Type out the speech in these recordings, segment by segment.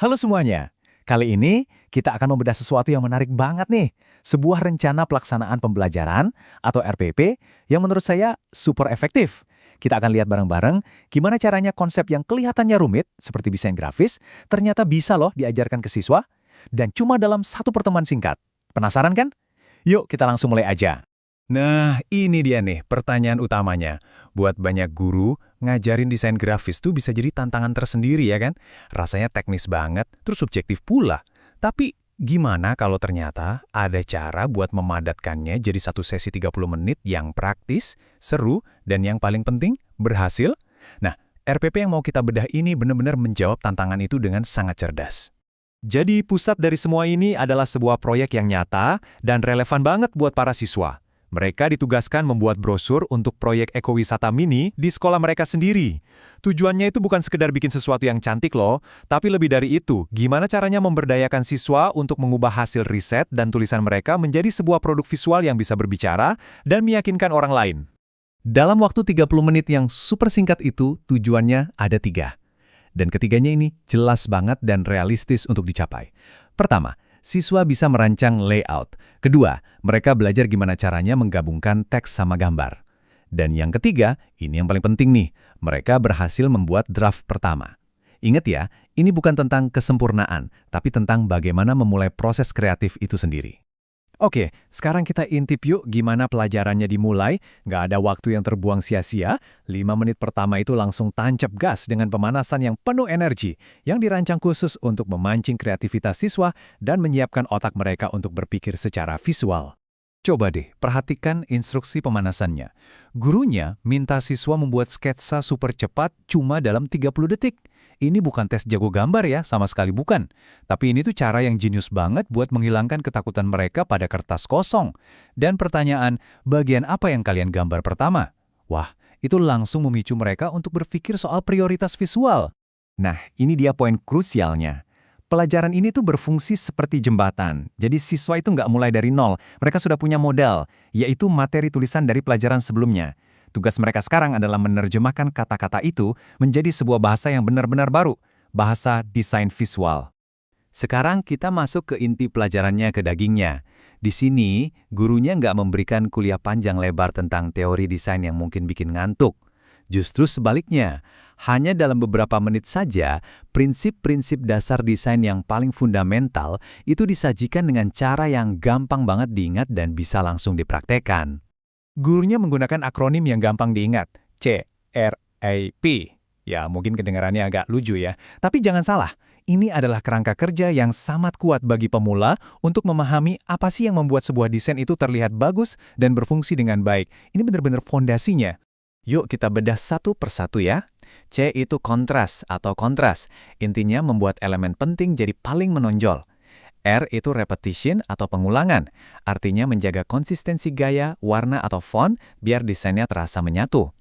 Halo semuanya. Kali ini kita akan membedah sesuatu yang menarik banget nih. Sebuah rencana pelaksanaan pembelajaran atau RPP yang menurut saya super efektif. Kita akan lihat bareng-bareng gimana caranya konsep yang kelihatannya rumit seperti desain grafis ternyata bisa loh diajarkan ke siswa dan cuma dalam satu pertemuan singkat. Penasaran kan? Yuk kita langsung mulai aja. Nah, ini dia nih pertanyaan utamanya. Buat banyak guru, ngajarin desain grafis tuh bisa jadi tantangan tersendiri ya kan? Rasanya teknis banget, terus subjektif pula. Tapi gimana kalau ternyata ada cara buat memadatkannya jadi satu sesi 30 menit yang praktis, seru, dan yang paling penting, berhasil? Nah, RPP yang mau kita bedah ini benar-benar menjawab tantangan itu dengan sangat cerdas. Jadi pusat dari semua ini adalah sebuah proyek yang nyata dan relevan banget buat para siswa. Mereka ditugaskan membuat brosur untuk proyek ekowisata mini di sekolah mereka sendiri. Tujuannya itu bukan sekedar bikin sesuatu yang cantik loh, tapi lebih dari itu, gimana caranya memberdayakan siswa untuk mengubah hasil riset dan tulisan mereka menjadi sebuah produk visual yang bisa berbicara dan meyakinkan orang lain. Dalam waktu 30 menit yang super singkat itu, tujuannya ada 3. Dan ketiganya ini jelas banget dan realistis untuk dicapai. Pertama, siswa bisa merancang layout. Kedua, mereka belajar gimana caranya menggabungkan teks sama gambar. Dan yang ketiga, ini yang paling penting nih, mereka berhasil membuat draft pertama. Ingat ya, ini bukan tentang kesempurnaan, tapi tentang bagaimana memulai proses kreatif itu sendiri. Oke, sekarang kita intip yuk gimana pelajarannya dimulai. Nggak ada waktu yang terbuang sia-sia. 5 menit pertama itu langsung tancap gas dengan pemanasan yang penuh energi, yang dirancang khusus untuk memancing kreativitas siswa dan menyiapkan otak mereka untuk berpikir secara visual. Coba deh, perhatikan instruksi pemanasannya. Gurunya minta siswa membuat sketsa super cepat cuma dalam 30 detik. Ini bukan tes jago gambar ya, sama sekali bukan. Tapi ini tuh cara yang jenius banget buat menghilangkan ketakutan mereka pada kertas kosong. Dan pertanyaan, bagian apa yang kalian gambar pertama? Wah, itu langsung memicu mereka untuk berpikir soal prioritas visual. Nah, ini dia poin krusialnya. Pelajaran ini tuh berfungsi seperti jembatan. Jadi siswa itu nggak mulai dari nol. Mereka sudah punya modal, yaitu materi tulisan dari pelajaran sebelumnya. Tugas mereka sekarang adalah menerjemahkan kata-kata itu menjadi sebuah bahasa yang benar-benar baru, bahasa desain visual. Sekarang kita masuk ke inti pelajarannya, ke dagingnya. Di sini, gurunya nggak memberikan kuliah panjang lebar tentang teori desain yang mungkin bikin ngantuk. Justru sebaliknya, hanya dalam beberapa menit saja, prinsip-prinsip dasar desain yang paling fundamental itu disajikan dengan cara yang gampang banget diingat dan bisa langsung dipraktekkan. Gurunya menggunakan akronim yang gampang diingat, CRAP. Ya, mungkin kedengarannya agak lucu ya. Tapi jangan salah, ini adalah kerangka kerja yang sangat kuat bagi pemula untuk memahami apa sih yang membuat sebuah desain itu terlihat bagus dan berfungsi dengan baik. Ini benar-benar fondasinya. Yuk kita bedah satu persatu ya. C itu kontras atau kontras. Intinya membuat elemen penting jadi paling menonjol. R itu repetition atau pengulangan, artinya menjaga konsistensi gaya, warna atau font biar desainnya terasa menyatu.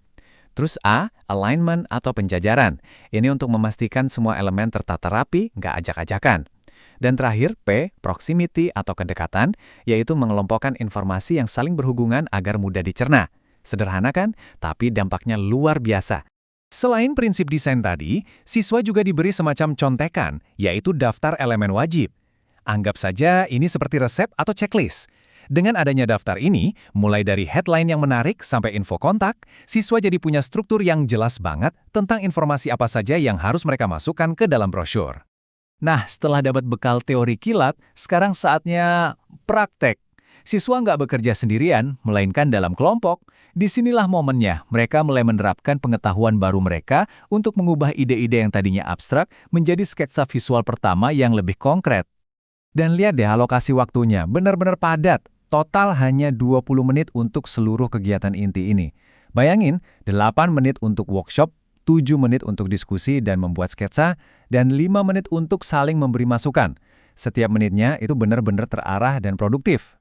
Terus A, alignment atau penjajaran. Ini untuk memastikan semua elemen tertata rapi, nggak ajak-ajakan. Dan terakhir P, proximity atau kedekatan, yaitu mengelompokkan informasi yang saling berhubungan agar mudah dicerna. Sederhana kan? Tapi dampaknya luar biasa. Selain prinsip desain tadi, siswa juga diberi semacam contekan, yaitu daftar elemen wajib. Anggap saja ini seperti resep atau checklist. Dengan adanya daftar ini, mulai dari headline yang menarik sampai info kontak, siswa jadi punya struktur yang jelas banget tentang informasi apa saja yang harus mereka masukkan ke dalam brosur. Nah, setelah dapat bekal teori kilat, sekarang saatnya praktek. Siswa nggak bekerja sendirian, melainkan dalam kelompok. Disinilah momennya mereka mulai menerapkan pengetahuan baru mereka untuk mengubah ide-ide yang tadinya abstrak menjadi sketsa visual pertama yang lebih konkret. Dan lihat deh alokasi waktunya, benar-benar padat. Total hanya 20 menit untuk seluruh kegiatan inti ini. Bayangin, 8 menit untuk workshop, 7 menit untuk diskusi dan membuat sketsa, dan 5 menit untuk saling memberi masukan. Setiap menitnya itu benar-benar terarah dan produktif.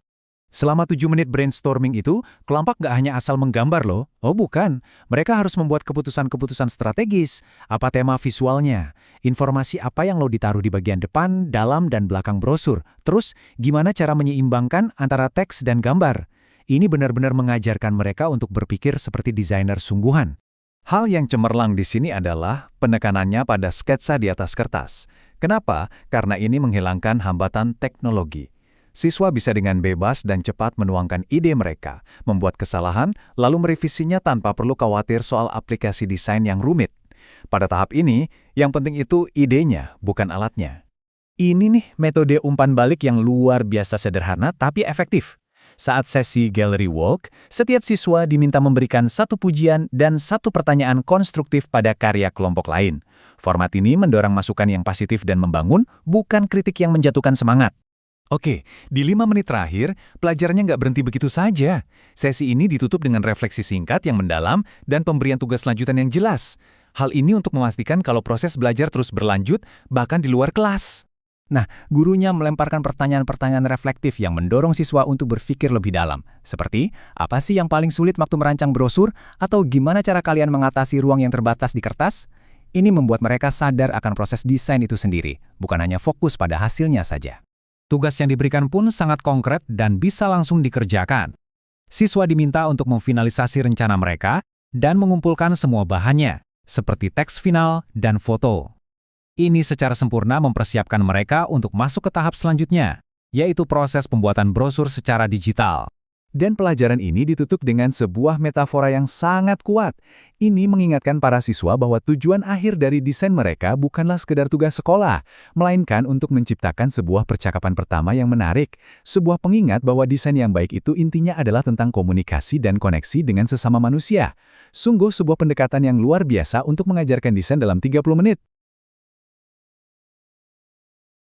Selama 7 menit brainstorming itu, kelompok nggak hanya asal menggambar loh. Oh bukan, mereka harus membuat keputusan-keputusan strategis. Apa tema visualnya? Informasi apa yang lo ditaruh di bagian depan, dalam, dan belakang brosur? Terus, gimana cara menyeimbangkan antara teks dan gambar? Ini benar-benar mengajarkan mereka untuk berpikir seperti desainer sungguhan. Hal yang cemerlang di sini adalah penekanannya pada sketsa di atas kertas. Kenapa? Karena ini menghilangkan hambatan teknologi. Siswa bisa dengan bebas dan cepat menuangkan ide mereka, membuat kesalahan, lalu merevisinya tanpa perlu khawatir soal aplikasi desain yang rumit. Pada tahap ini, yang penting itu idenya, bukan alatnya. Ini nih metode umpan balik yang luar biasa sederhana tapi efektif. Saat sesi gallery walk, setiap siswa diminta memberikan satu pujian dan satu pertanyaan konstruktif pada karya kelompok lain. Format ini mendorong masukan yang positif dan membangun, bukan kritik yang menjatuhkan semangat. Oke, di 5 menit terakhir, pelajarannya nggak berhenti begitu saja. Sesi ini ditutup dengan refleksi singkat yang mendalam dan pemberian tugas lanjutan yang jelas. Hal ini untuk memastikan kalau proses belajar terus berlanjut, bahkan di luar kelas. Nah, gurunya melemparkan pertanyaan-pertanyaan reflektif yang mendorong siswa untuk berpikir lebih dalam. Seperti, apa sih yang paling sulit waktu merancang brosur? Atau gimana cara kalian mengatasi ruang yang terbatas di kertas? Ini membuat mereka sadar akan proses desain itu sendiri, bukan hanya fokus pada hasilnya saja. Tugas yang diberikan pun sangat konkret dan bisa langsung dikerjakan. Siswa diminta untuk memfinalisasi rencana mereka dan mengumpulkan semua bahannya, seperti teks final dan foto. Ini secara sempurna mempersiapkan mereka untuk masuk ke tahap selanjutnya, yaitu proses pembuatan brosur secara digital. Dan pelajaran ini ditutup dengan sebuah metafora yang sangat kuat. Ini mengingatkan para siswa bahwa tujuan akhir dari desain mereka bukanlah sekedar tugas sekolah, melainkan untuk menciptakan sebuah percakapan pertama yang menarik, sebuah pengingat bahwa desain yang baik itu intinya adalah tentang komunikasi dan koneksi dengan sesama manusia. Sungguh sebuah pendekatan yang luar biasa untuk mengajarkan desain dalam 30 menit.